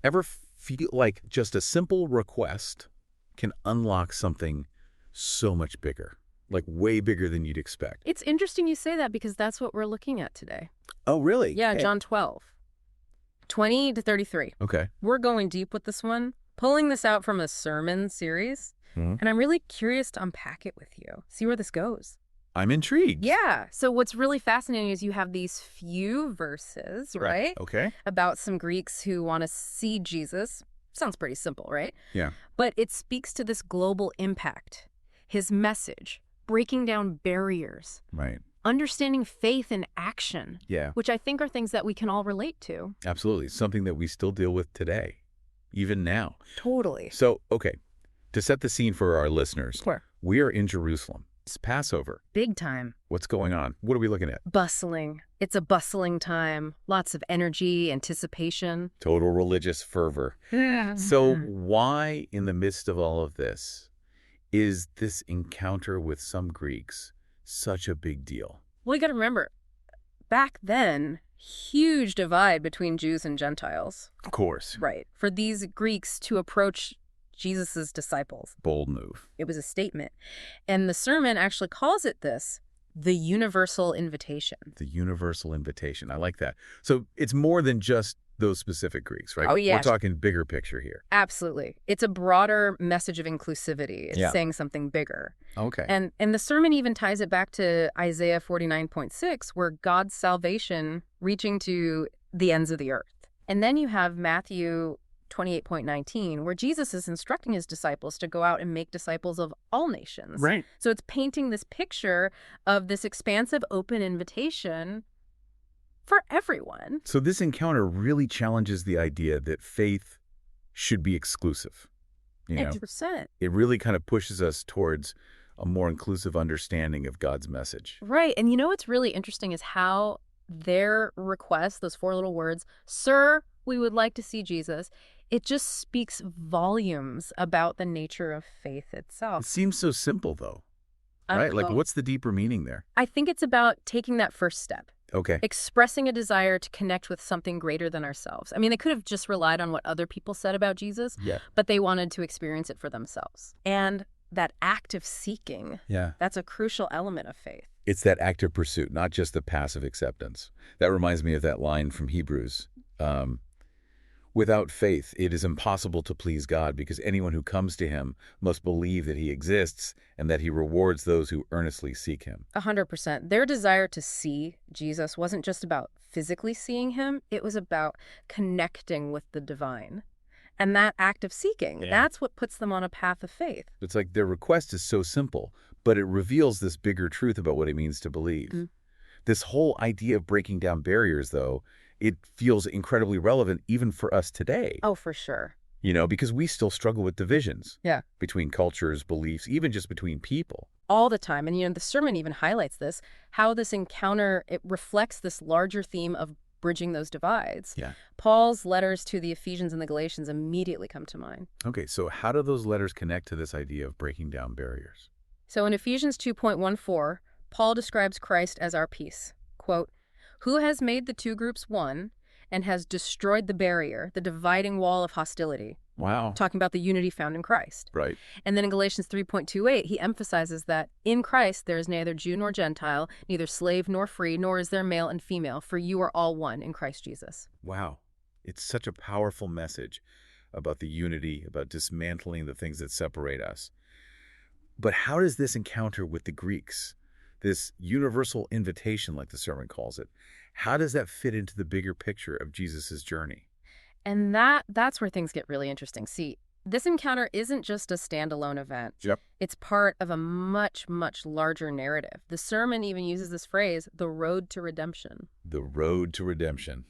Ever feel like just a simple request can unlock something so much bigger, like way bigger than you'd expect? It's interesting you say that because that's what we're looking at today. Oh, really? Yeah, Hey. John 12, 20 to 33. Okay. We're going deep with this one, pulling this out from a sermon series, Mhm. and I'm really curious to unpack it with you, see where this goes. I'm intrigued. Yeah, so what's really fascinating is you have these few verses, right, Okay. about some Greeks who want to see Jesus. Sounds pretty simple, right? Yeah. But it speaks to this global impact, his message, breaking down barriers, Right. understanding faith in action, Yeah. which I think are things that we can all relate to. Absolutely. Something that we still deal with today, even now. Totally. So, okay, to set the scene for our listeners, Sure. we are in Jerusalem. It's Passover. Big time. What's going on? What are we looking at? Bustling. It's a bustling time. Lots of energy, anticipation. Total religious fervor. So why, in the midst of all of this, is this encounter with some Greeks such a big deal? Well, you got to remember, back then, huge divide between Jews and Gentiles. Of course. Right. For these Greeks to approach Jesus's disciples, Bold move. it was a statement. And the sermon actually calls it this, the universal invitation. The universal invitation. I like that. So it's more than just those specific Greeks, right? Oh, yeah. We're talking bigger picture here. Absolutely. It's a broader message of inclusivity. It's Yeah. saying something bigger. Okay. And the sermon even ties it back to Isaiah 49.6, where God's salvation reaching to the ends of the earth. And then you have Matthew 28.19, where Jesus is instructing his disciples to go out and make disciples of all nations. Right. So it's painting this picture of this expansive, open invitation for everyone. So this encounter really challenges the idea that faith should be exclusive. You know, 100%. it really kind of pushes us towards a more inclusive understanding of God's message. Right. And you know what's really interesting is how their request, those four little words, "Sir, we would like to see Jesus," it just speaks volumes about the nature of faith It itself. seems so simple, though, right? Like, Well, what's the deeper meaning there? I think it's about taking that first step, Okay. expressing a desire to connect with something greater than ourselves. I mean, they could have just relied on what other people said about Jesus, Yeah. but they wanted to experience it for themselves. And that act of seeking, Yeah. that's a crucial element of faith. It's that active pursuit, not just the passive acceptance. That reminds me of that line from Hebrews. Without faith, it is impossible to please God because anyone who comes to him must believe that he exists and that he rewards those who earnestly seek him. 100%. Their desire to see Jesus wasn't just about physically seeing him, it was about connecting with the divine. And that act of seeking, that's what puts them on a path of faith. It's like their request is so simple, but it reveals this bigger truth about what it means to believe. Mm. This whole idea of breaking down barriers, though, it feels incredibly relevant even for us today. Oh, for sure. You know, because we still struggle with divisions. Yeah. Between cultures, beliefs, even just between people. All the time. And, the sermon even highlights this, how this encounter, it reflects this larger theme of bridging those divides. Yeah. Paul's letters to the Ephesians and the Galatians immediately come to mind. Okay, so how do those letters connect to this idea of breaking down barriers? So in Ephesians 2.14, Paul describes Christ as our peace. Quote, "Who has made the two groups one and has destroyed the barrier, the dividing wall of hostility." Wow. Talking about the unity found in Christ. Right. And then in Galatians 3.28, he emphasizes that in Christ there is neither Jew nor Gentile, neither slave nor free, nor is there male and female, for you are all one in Christ Jesus. Wow. It's such a powerful message about the unity, about dismantling the things that separate us. But how does this encounter with the Greeks, this universal invitation, like the sermon calls it, how does that fit into the bigger picture of Jesus's journey? And that's where things get really interesting. See, this encounter isn't just a standalone event. Yep. It's part of a much, much larger narrative. The sermon even uses this phrase, the road to redemption. The road to redemption.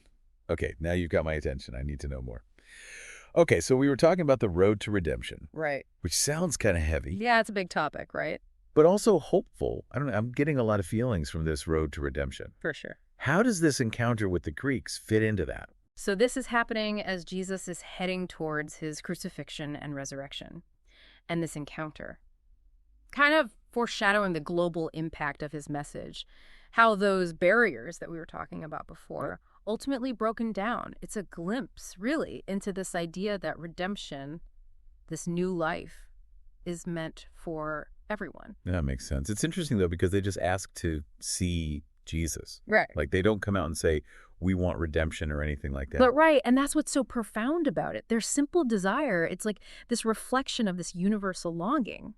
Okay, now you've got my attention. I need to know more. Okay, so we were talking about the road to redemption, Right. which sounds kind of heavy, Yeah, it's a big topic, right? but also hopeful. I don't know, I'm getting a lot of feelings from this road to redemption. For sure. How does this encounter with the Greeks fit into that? So this is happening as Jesus is heading towards his crucifixion and resurrection. And this encounter, kind of foreshadowing the global impact of his message, how those barriers that we were talking about before ultimately broken down. It's a glimpse, really, into this idea that redemption, this new life, is meant for everyone. That makes sense. It's interesting, though, because they just ask to see Jesus. Right. Like, they don't come out and say, we want redemption or anything like that. But right, and that's what's so profound about it. Their simple desire, it's like this reflection of this universal longing,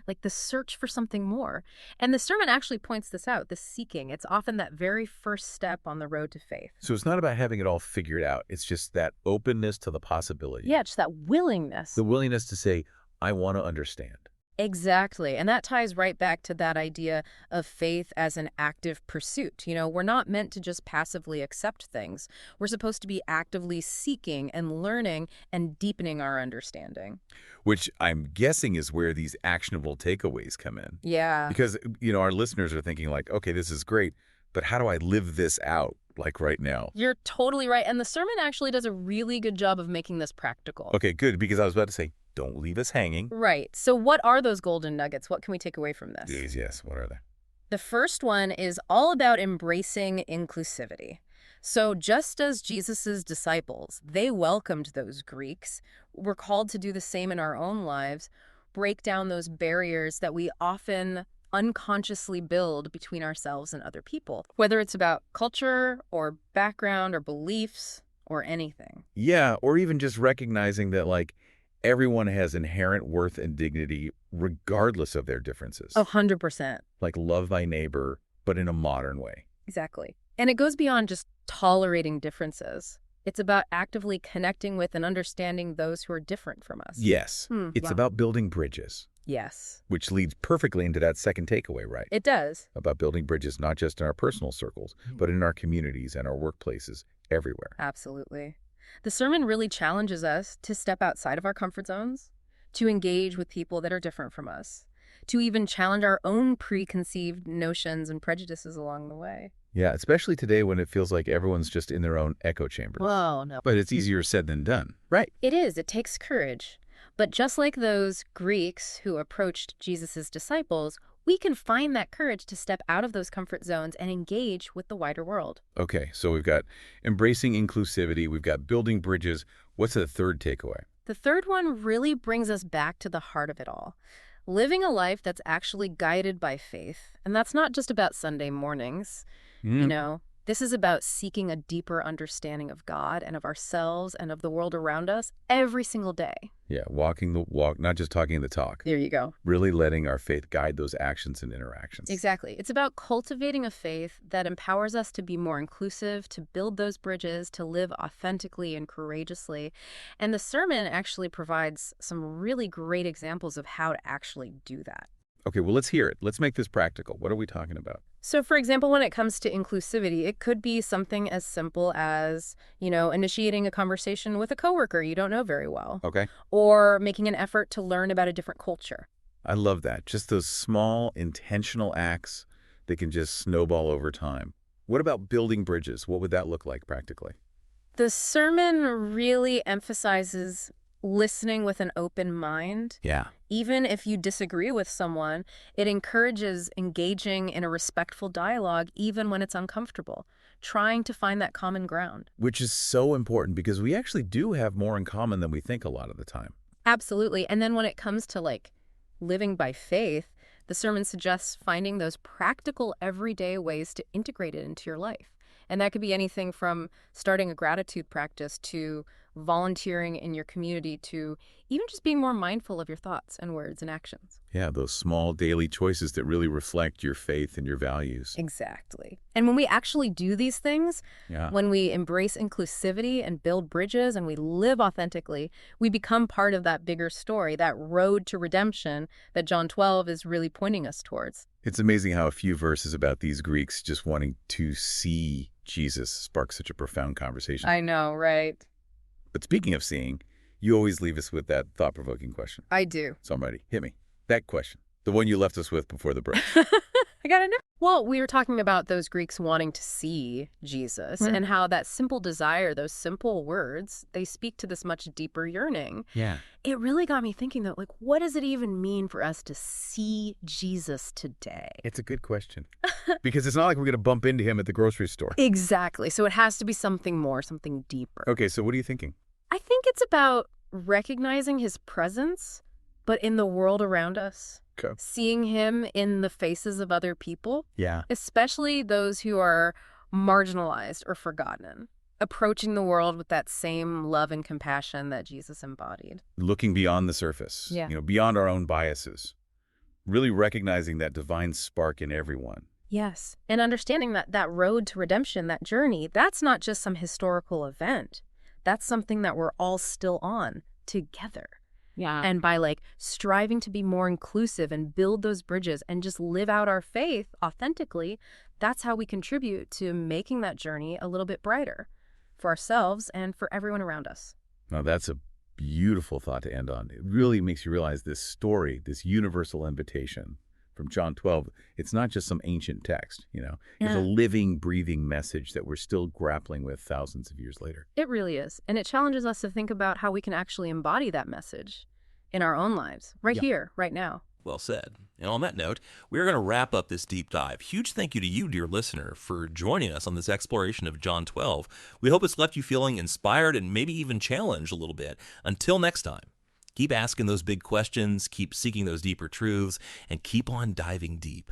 like the search for something more. And the sermon actually points this out, this seeking. It's often that very first step on the road to faith. So it's not about having it all figured out. It's just that openness to the possibility. Yeah, just that willingness. The willingness to say, I want to understand. Exactly. And that ties right back to that idea of faith as an active pursuit. We're not meant to just passively accept things. We're supposed to be actively seeking and learning and deepening our understanding. Which I'm guessing is where these actionable takeaways come in. Yeah. Because, our listeners are thinking like, okay, this is great, but how do I live this out, like right now? You're totally right. And the sermon actually does a really good job of making this practical. Okay, good, because I was about to say, don't leave us hanging. Right. So what are those golden nuggets? What can we take away from this? Yes, what are they? The first one is all about embracing inclusivity. So just as Jesus's disciples, they welcomed those Greeks, we're called to do the same in our own lives, break down those barriers that we often unconsciously build between ourselves and other people, whether it's about culture or background or beliefs or anything. Yeah, or even just recognizing that, like, everyone has inherent worth and dignity regardless of their differences. 100%. Like love thy neighbor, but in a modern way. Exactly. And it goes beyond just tolerating differences. It's about actively connecting with and understanding those who are different from us. Yes. It's about building bridges. Yes. Which leads perfectly into that second takeaway, right? It does. About building bridges not just in our personal circles, but in our communities and our workplaces, everywhere. Absolutely. The sermon really challenges us to step outside of our comfort zones, to engage with people that are different from us, to even challenge our own preconceived notions and prejudices along the way. Yeah, especially today when it feels like everyone's just in their own echo chamber. Whoa, no. But it's easier said than done. Right. It is. It takes courage. But just like those Greeks who approached Jesus's disciples, we can find that courage to step out of those comfort zones and engage with the wider world. Okay, so we've got embracing inclusivity, we've got building bridges. What's the third takeaway? The third one really brings us back to the heart of it all. Living a life that's actually guided by faith. And that's not just about Sunday mornings. This is about seeking a deeper understanding of God and of ourselves and of the world around us every single day. Yeah, walking the walk, not just talking the talk. There you go. Really letting our faith guide those actions and interactions. Exactly. It's about cultivating a faith that empowers us to be more inclusive, to build those bridges, to live authentically and courageously. And the sermon actually provides some really great examples of how to actually do that. Okay, well, let's hear it. Let's make this practical. What are we talking about? So, for example, when it comes to inclusivity, it could be something as simple as, initiating a conversation with a coworker you don't know very well. Okay. Or making an effort to learn about a different culture. I love that. Just those small, intentional acts that can just snowball over time. What about building bridges? What would that look like practically? The sermon really emphasizes listening with an open mind. Yeah. Even if you disagree with someone, it encourages engaging in a respectful dialogue even when it's uncomfortable, trying to find that common ground. Which is so important because we actually do have more in common than we think a lot of the time. Absolutely. And then when it comes to living by faith, the sermon suggests finding those practical everyday ways to integrate it into your life. And that could be anything from starting a gratitude practice to volunteering in your community to even just being more mindful of your thoughts and words and actions. Yeah, those small daily choices that really reflect your faith and your values. Exactly. And when we actually do these things, when we embrace inclusivity and build bridges and we live authentically, we become part of that bigger story, that road to redemption that John 12 is really pointing us towards. It's amazing how a few verses about these Greeks just wanting to see Jesus spark such a profound conversation. I know, right? But speaking of seeing, you always leave us with that thought-provoking question. I do. Somebody, hit me. That question. The one you left us with before the break. I gotta know. Well, we were talking about those Greeks wanting to see Jesus Right. and how that simple desire, those simple words, they speak to this much deeper yearning. Yeah. It really got me thinking that, like, what does it even mean for us to see Jesus today? It's a good question. Because it's not like we're going to bump into him at the grocery store. Exactly. So it has to be something more, something deeper. Okay, so what are you thinking? I think it's about recognizing his presence, but in the world around us. Okay. Seeing him in the faces of other people, Yeah. especially those who are marginalized or forgotten. Approaching the world with that same love and compassion that Jesus embodied. Looking beyond the surface, Yeah. beyond our own biases. Really recognizing that divine spark in everyone. Yes. And understanding that that road to redemption, that journey, that's not just some historical event. That's something that we're all still on together. Yeah. And by striving to be more inclusive and build those bridges and just live out our faith authentically, that's how we contribute to making that journey a little bit brighter for ourselves and for everyone around us. Now, that's a beautiful thought to end on. It really makes you realize this story, this universal invitation from John 12, it's not just some ancient text, It's Yeah. a living, breathing message that we're still grappling with thousands of years later. It really is. And it challenges us to think about how we can actually embody that message in our own lives, right Yeah. here, right now. Well said. And on that note, we're going to wrap up this deep dive. Huge thank you to you, dear listener, for joining us on this exploration of John 12. We hope it's left you feeling inspired and maybe even challenged a little bit. Until next time, keep asking those big questions, keep seeking those deeper truths, and keep on diving deep.